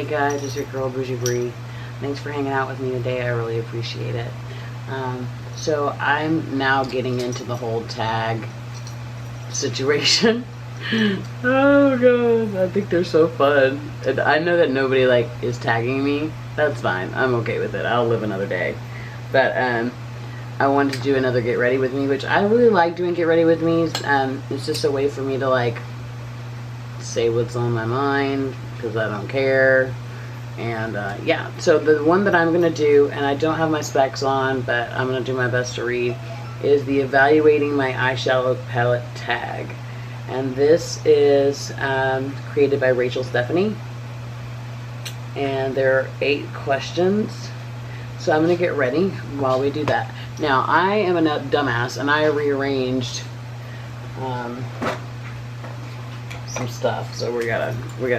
guys, it's your girl Bougie Bree. Thanks for hanging out with me today. I really appreciate it. So I'm now getting into the whole tag situation. Oh god, I think they're so fun. And I know that nobody is tagging me. That's fine. I'm okay with it. I'll live another day. But I wanted to do another Get Ready With Me, which I really like doing Get Ready With Me. It's just a way for me to say what's on my mind, because I don't care. And yeah, so the one that I'm gonna do, and I don't have my specs on, but I'm gonna do my best to read, is the Evaluating My Eyeshadow Palette tag. And this is created by Rachel Stephanie, and there are 8 questions. So I'm gonna get ready while we do that. Now I am a dumbass, and I rearranged some stuff, so we gotta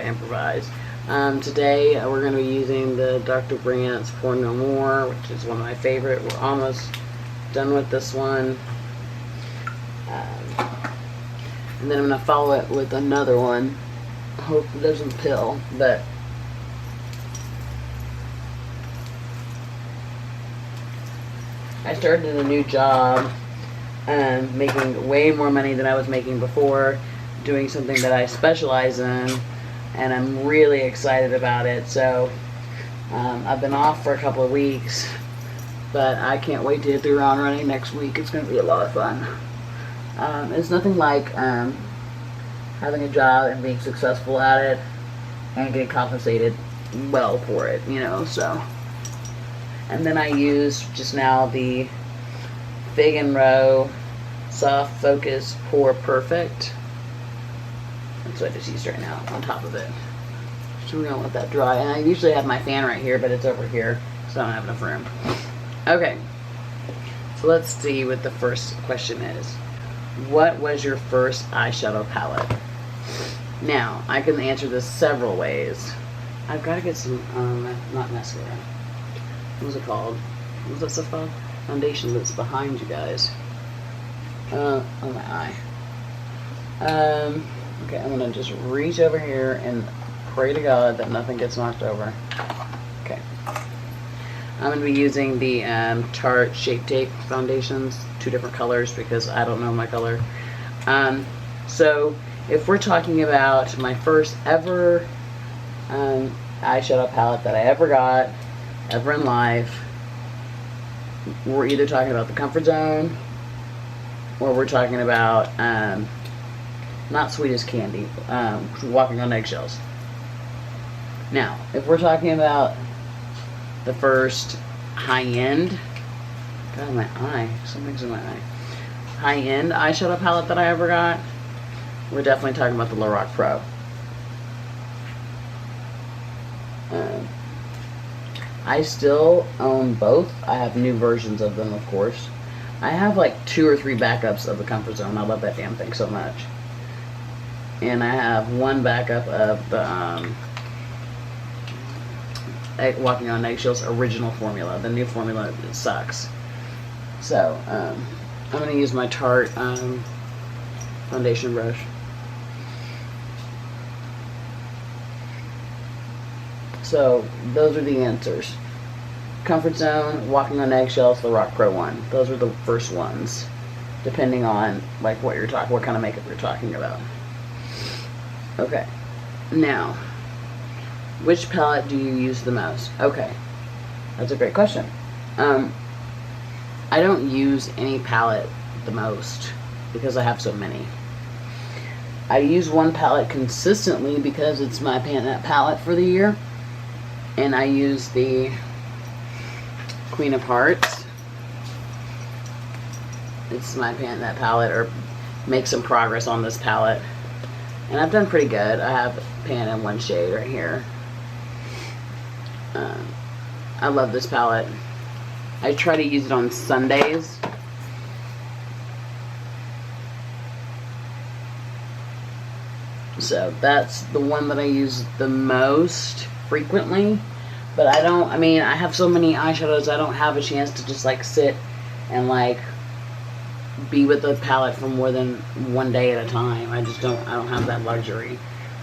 improvise. Today we're gonna be using the Dr. Brandt's Pour No More, which is one of my favorite. We're almost done with this one. And then I'm gonna follow it with another one. Hope it doesn't pill, but I started a new job, making way more money than I was making before, doing something that I specialize in, and I'm really excited about it. So I've been off for a couple of weeks, but I can't wait to hit the ground running next week. It's going to be a lot of fun. It's nothing like having a job and being successful at it and getting compensated well for it, you know. So, and then I used just now the Fig and Row Soft Focus Pour Perfect. That's what I just used right now on top of it. So we're gonna let that dry. And I usually have my fan right here, but it's over here, so I don't have enough room. Okay, so let's see what the first question is. What was your first eyeshadow palette? Now, I can answer this several ways. I've got to get some, not mascara. What was it called? What was that stuff called? Foundation that's behind you guys. On my eye. Okay, I'm gonna just reach over here and pray to God that nothing gets knocked over. Okay. I'm gonna be using the Tarte Shape Tape foundations, 2 different colors because I don't know my color. So if we're talking about my first ever eyeshadow palette that I ever got, ever in life, we're either talking about the Comfort Zone, or we're talking about not Sweet as Candy, Walking on Eggshells. Now, if we're talking about the first high-end, God, my eye, something's in my eye, high-end eyeshadow palette that I ever got, we're definitely talking about the Lorac Pro. I still own both. I have new versions of them, of course. I have 2 or 3 backups of the Comfort Zone. I love that damn thing so much. And I have 1 backup of the Walking on Eggshells original formula. The new formula, it sucks. So, I'm going to use my Tarte foundation brush. So, those are the answers. Comfort Zone, Walking on Eggshells, the Lorac Pro 1. Those are the first ones, depending on what kind of makeup you're talking about. Okay, now, which palette do you use the most? Okay, that's a great question. I don't use any palette the most because I have so many. I use one palette consistently because it's my palette for the year, and I use the Queen of Hearts. It's my palette, or make some progress on this palette. And I've done pretty good. I have pan in 1 shade right here. I love this palette. I try to use it on Sundays. So that's the one that I use the most frequently. But I have so many eyeshadows, I don't have a chance to just sit and be with the palette for more than 1 day at a time. I don't have that luxury.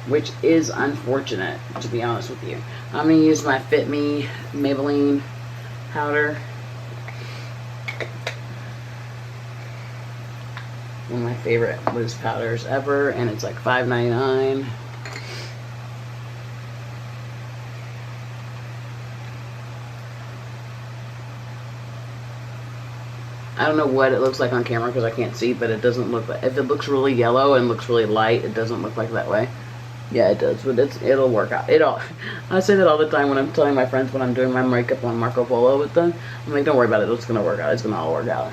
which is unfortunate, to be honest with you. I'm going to use my Fit Me Maybelline powder. One of my favorite loose powders ever, and it's like $5.99. I don't know what it looks like on camera because I can't see, but it doesn't look like, if it looks really yellow and looks really light, it doesn't look like that way. Yeah, it does, but it'll work out. I say that all the time when I'm telling my friends when I'm doing my makeup on Marco Polo with them. I'm like, don't worry about it, it's gonna work out. It's gonna all work out.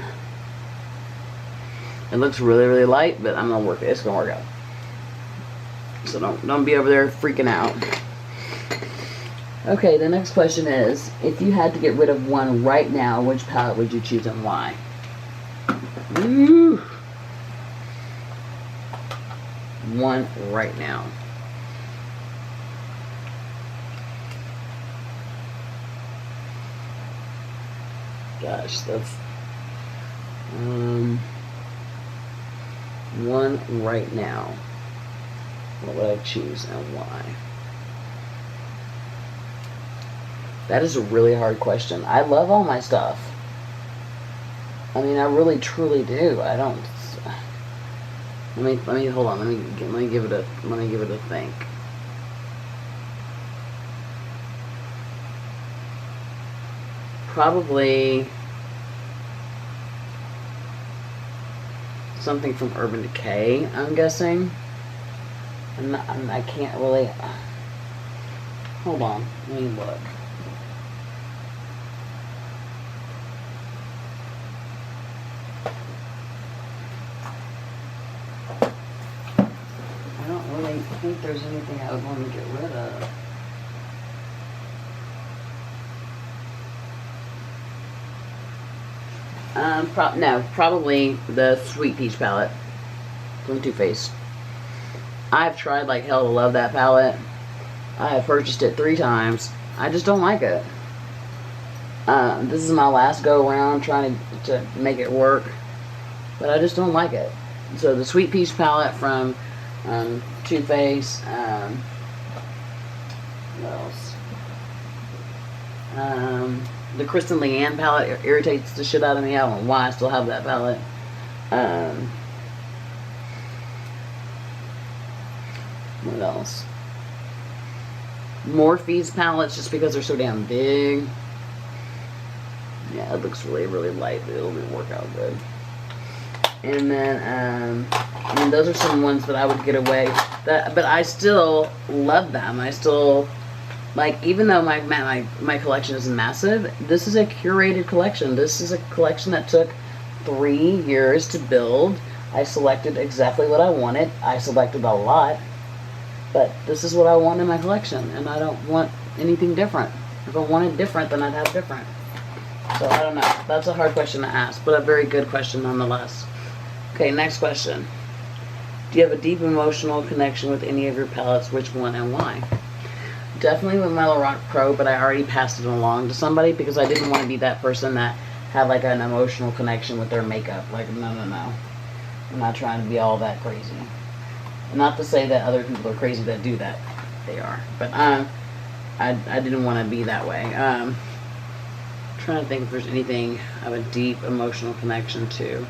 It looks really, really light, but I'm gonna work it. It's gonna work out. So don't be over there freaking out. Okay, the next question is, if you had to get rid of one right now, which palette would you choose and why? Ooh. One right now. Gosh, that's one right now. What would I choose and why? That is a really hard question. I love all my stuff. I mean, I really truly do. I don't. Let me hold on. Let me give it a think. Probably something from Urban Decay, I'm guessing. I can't really. Hold on. Let me look. I don't really think there's anything I would want to get rid of. Probably the Sweet Peach palette from Too Faced. I've tried like hell to love that palette. I have purchased it 3 times. I just don't like it. This is my last go around trying to make it work, but I just don't like it. So the Sweet Peach palette from Too Faced. What else? The Kristen Leanne palette irritates the shit out of me. I don't know why I still have that palette. What else? Morphe's palettes, just because they're so damn big. Yeah, it looks really, really light, but it'll work out good. And then, I mean, those are some ones that I would get away. But I still love them. I still, like, even though my collection is massive, this is a curated collection. This is a collection that took 3 years to build. I selected exactly what I wanted. I selected a lot. But this is what I want in my collection, and I don't want anything different. If I wanted different, then I'd have different. So I don't know. That's a hard question to ask, but a very good question nonetheless. Okay, next question. Do you have a deep emotional connection with any of your palettes? Which one and why? Definitely with my Lorac Pro, but I already passed it along to somebody because I didn't want to be that person that had like an emotional connection with their makeup. Like, no. I'm not trying to be all that crazy. Not to say that other people are crazy that do that. They are. But I didn't want to be that way. Trying to think if there's anything I have a deep emotional connection to.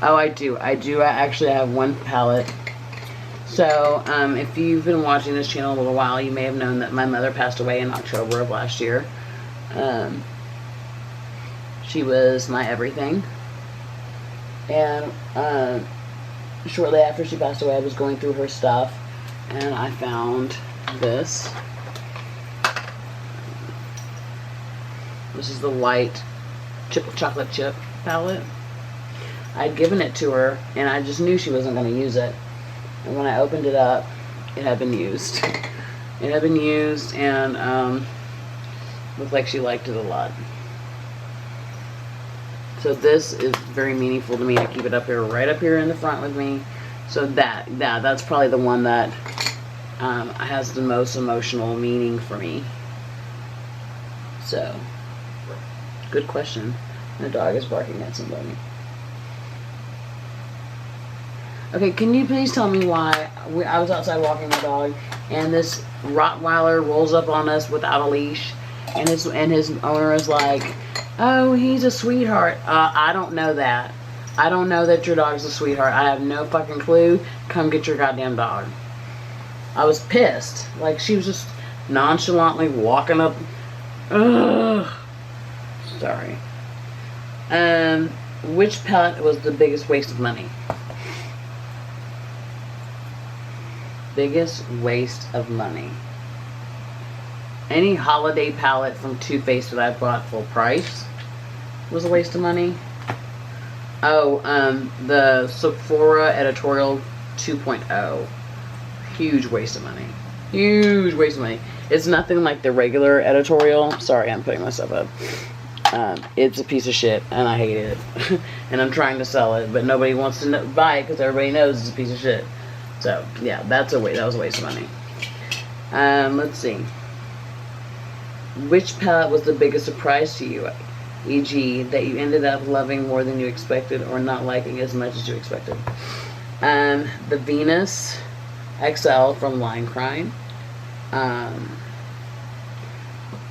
Oh, I do. I actually have one palette. So, if you've been watching this channel a little while, you may have known that my mother passed away in October of last year. She was my everything. And, shortly after she passed away, I was going through her stuff, and I found this. This is the white chocolate chip palette. I'd given it to her, and I just knew she wasn't going to use it. And when I opened it up, it had been used. It had been used, and looked like she liked it a lot. So this is very meaningful to me. I keep it up here, right up here in the front with me. So that's probably the one that has the most emotional meaning for me. So, good question. The dog is barking at somebody. Okay, can you please tell me why I was outside walking my dog, and this Rottweiler rolls up on us without a leash, and his owner is like, "Oh, he's a sweetheart." I don't know that. I don't know that your dog's a sweetheart. I have no fucking clue. Come get your goddamn dog. I was pissed. Like, she was just nonchalantly walking up. Ugh. Sorry. Which palette was the biggest waste of money? Biggest waste of money. Any holiday palette from Too Faced that I bought full price was a waste of money. Oh, the Sephora Editorial 2.0. Huge waste of money. Huge waste of money. It's nothing like the regular editorial. Sorry, I'm putting myself up. It's a piece of shit, and I hate it. And I'm trying to sell it, but nobody wants to buy it because everybody knows it's a piece of shit. So, yeah, that was a waste of money. Let's see. Which palette was the biggest surprise to you? E.g., that you ended up loving more than you expected or not liking as much as you expected. The Venus XL from Line Crime.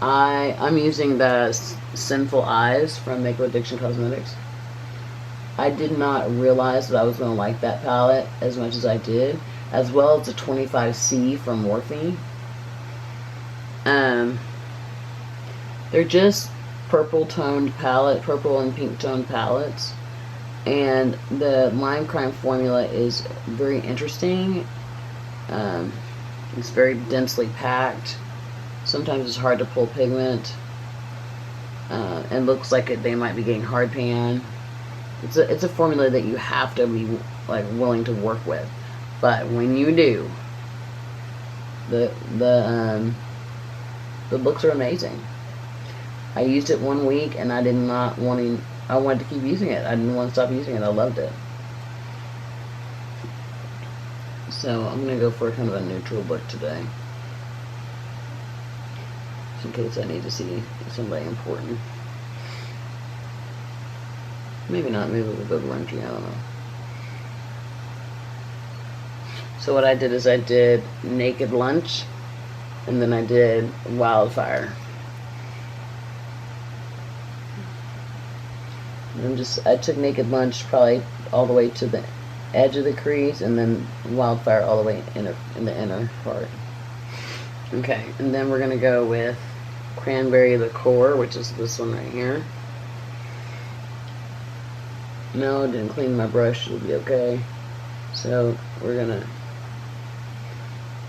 I'm using the Sinful Eyes from Makeup Addiction Cosmetics. I did not realize that I was going to like that palette as much as I did, as well as the 25C from Morphe. They're just purple and pink toned palettes, and the Lime Crime formula is very interesting. It's very densely packed. Sometimes it's hard to pull pigment, and looks like they might be getting hard pan. It's a formula that you have to be like willing to work with, but when you do, the looks are amazing. I used it 1 week and I wanted to keep using it. I didn't want to stop using it. I loved it. So I'm going to go for kind of a neutral look today, just in case I need to see somebody important. Maybe not, maybe a little bit grungy, I don't know. So what I did is I did Naked Lunch, and then I did Wildfire. I took Naked Lunch probably all the way to the edge of the crease, and then Wildfire all the way in the inner part. Okay, and then we're going to go with Cranberry Liqueur, which is this one right here. No, I didn't clean my brush. It'll be okay. So we're going to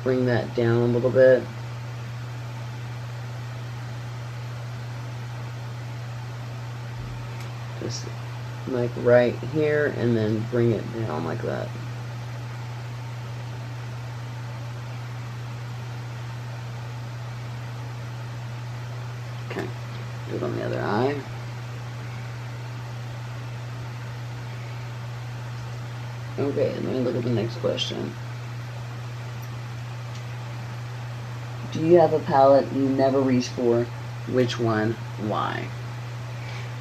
bring that down a little bit. Just like right here, and then bring it down like that. Okay, do it on the other eye. Okay, let me look at the next question. Do you have a palette you never reach for? Which one? Why?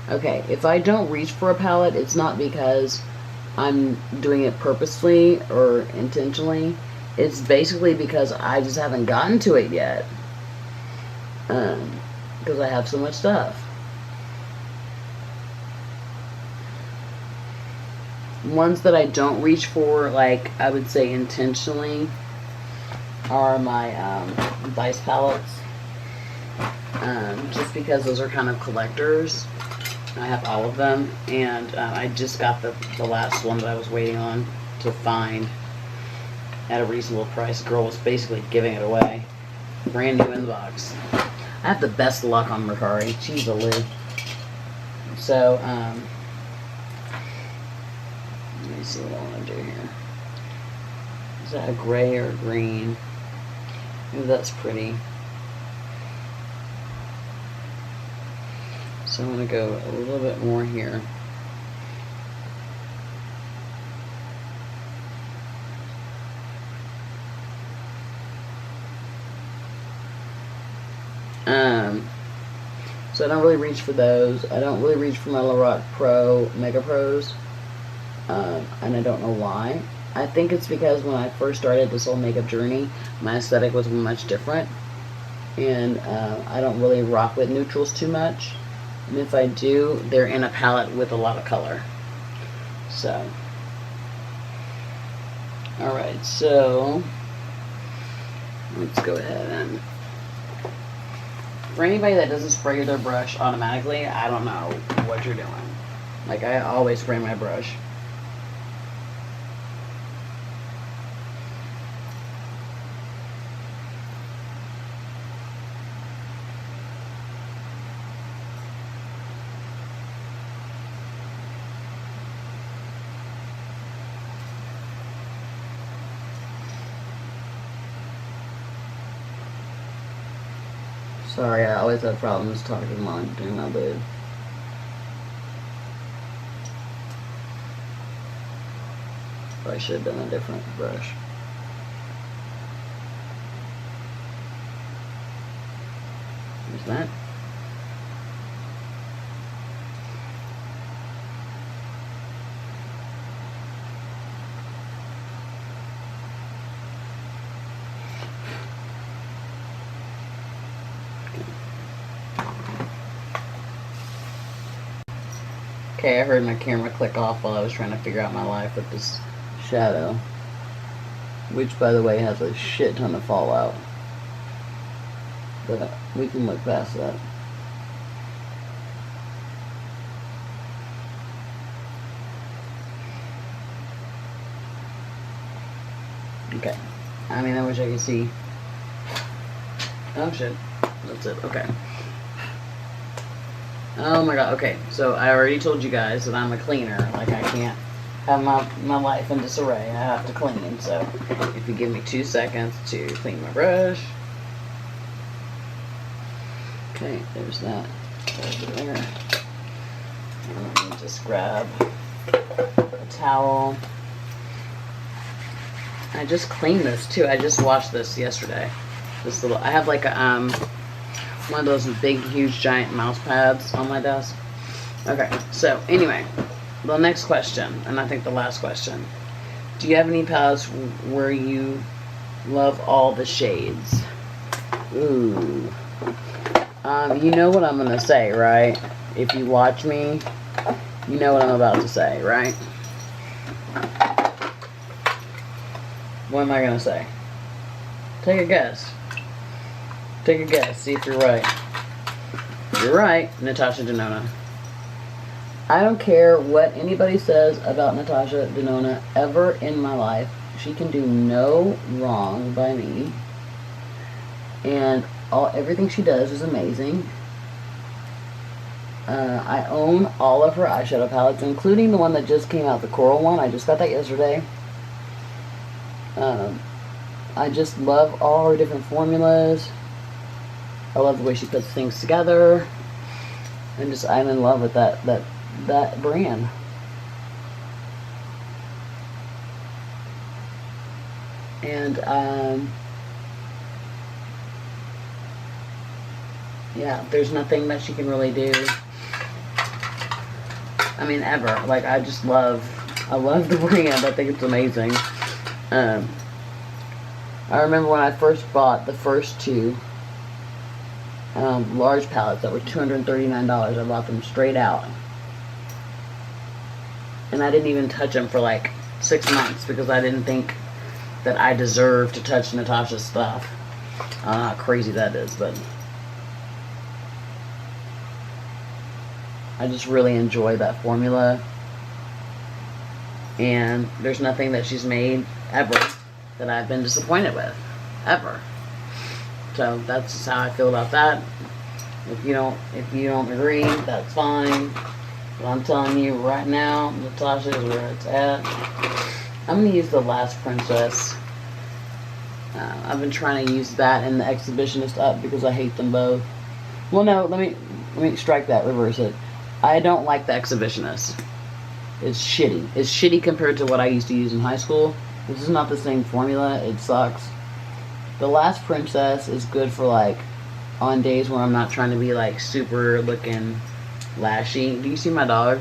Okay, if I don't reach for a palette, it's not because I'm doing it purposely or intentionally. It's basically because I just haven't gotten to it yet. Because I have so much stuff. Ones that I don't reach for, like I would say intentionally, are my Vice palettes. Just because those are kind of collectors. I have all of them, and I just got the last one that I was waiting on to find at a reasonable price. The girl was basically giving it away. Brand new in the box. I have the best luck on Mercari. She's a lid. So, let me see what I want to do here. Is that a gray or a green? Ooh, that's pretty. So I'm going to go a little bit more here. So I don't really reach for those. I don't really reach for my Lorac Pro Mega Pros. And I don't know why. I think it's because when I first started this whole makeup journey, my aesthetic was much different. And I don't really rock with neutrals too much. And if I do, they're in a palette with a lot of color. So, alright, so let's go ahead and, for anybody that doesn't spray their brush automatically, I don't know what you're doing. Like, I always spray my brush. Sorry, I always have problems talking while I'm doing my lid. I should have done a different brush. There's that. Okay, I heard my camera click off while I was trying to figure out my life with this shadow. Which, by the way, has a shit ton of fallout. But we can look past that. Okay. I mean, I wish I could see. Oh, shit. That's it. Okay. Oh my god, okay, so I already told you guys that I'm a cleaner. Like, I can't have my life in disarray. I have to clean. So, if you give me 2 seconds to clean my brush. Okay, there's that over there. And let me just grab a towel. I just cleaned this too. I just washed this yesterday. This little, I have like a, one of those big, huge, giant mouse pads on my desk. Okay, so anyway, the next question, and I think the last question. Do you have any palettes where you love all the shades? Ooh. You know what I'm gonna say, right? If you watch me, you know what I'm about to say, right? What am I gonna say? Take a guess. Take a guess. See if you're right. You're right, Natasha Denona. I don't care what anybody says about Natasha Denona ever in my life. She can do no wrong by me. And everything she does is amazing. I own all of her eyeshadow palettes, including the one that just came out, the coral one. I just got that yesterday. I just love all her different formulas. I love the way she puts things together. And I'm in love with that brand. And yeah, there's nothing that she can really do. I mean, ever. Like, I love the brand. I think it's amazing. I remember when I first bought the first two large palettes that were $239. I bought them straight out. And I didn't even touch them for like 6 months because I didn't think that I deserved to touch Natasha's stuff. I don't know how crazy that is, but I just really enjoy that formula. And there's nothing that she's made ever that I've been disappointed with. Ever. So that's just how I feel about that. If you don't agree, that's fine. But I'm telling you right now, Natasha is where it's at. I'm going to use the Last Princess. I've been trying to use that and the Exhibitionist up because I hate them both. Well, no, let me strike that, reverse it. I don't like the Exhibitionist. It's shitty. It's shitty compared to what I used to use in high school. This is not the same formula. It sucks. The Last Princess is good for like on days where I'm not trying to be like super looking lashy. Do you see my dog?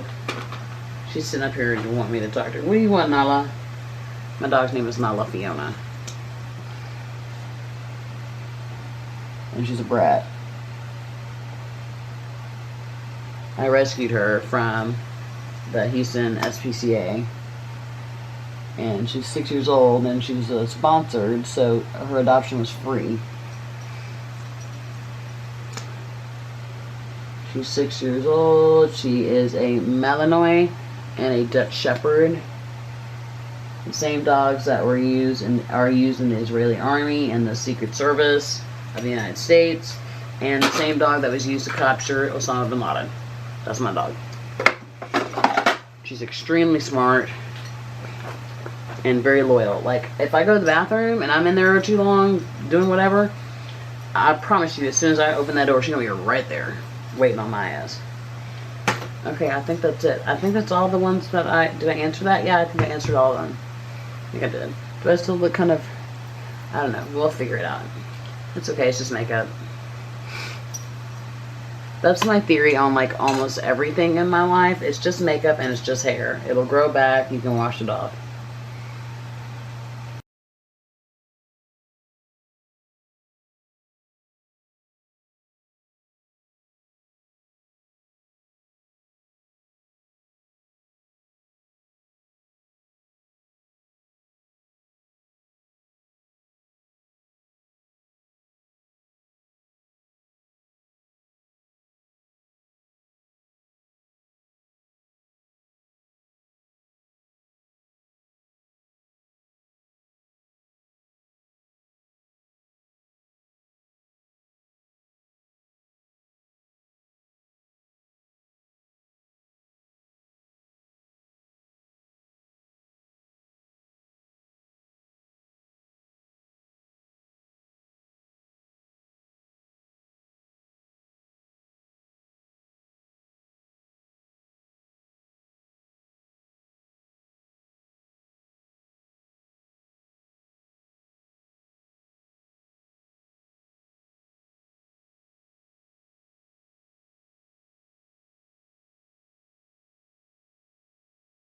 She's sitting up here and want me to talk to her. What do you want, Nala? My dog's name is Nala Fiona. And she's a brat. I rescued her from the Houston SPCA. And she's 6 years old, and she's sponsored, so her adoption was free. She's 6 years old. She is a Malinois and a Dutch Shepherd. The same dogs that are used in the Israeli Army and the Secret Service of the United States, and the same dog that was used to capture Osama bin Laden. That's my dog. She's extremely smart and very loyal. Like, if I go to the bathroom and I'm in there too long doing whatever, I promise you, as soon as I open that door, she's gonna be right there, waiting on my ass. Okay, I think that's it. I think that's all the ones that did I answer that? Yeah, I think I answered all of them. I think I did. Do I still look kind of, I don't know, we'll figure it out. It's okay, it's just makeup. That's my theory on like almost everything in my life. It's just makeup and it's just hair. It'll grow back, you can wash it off.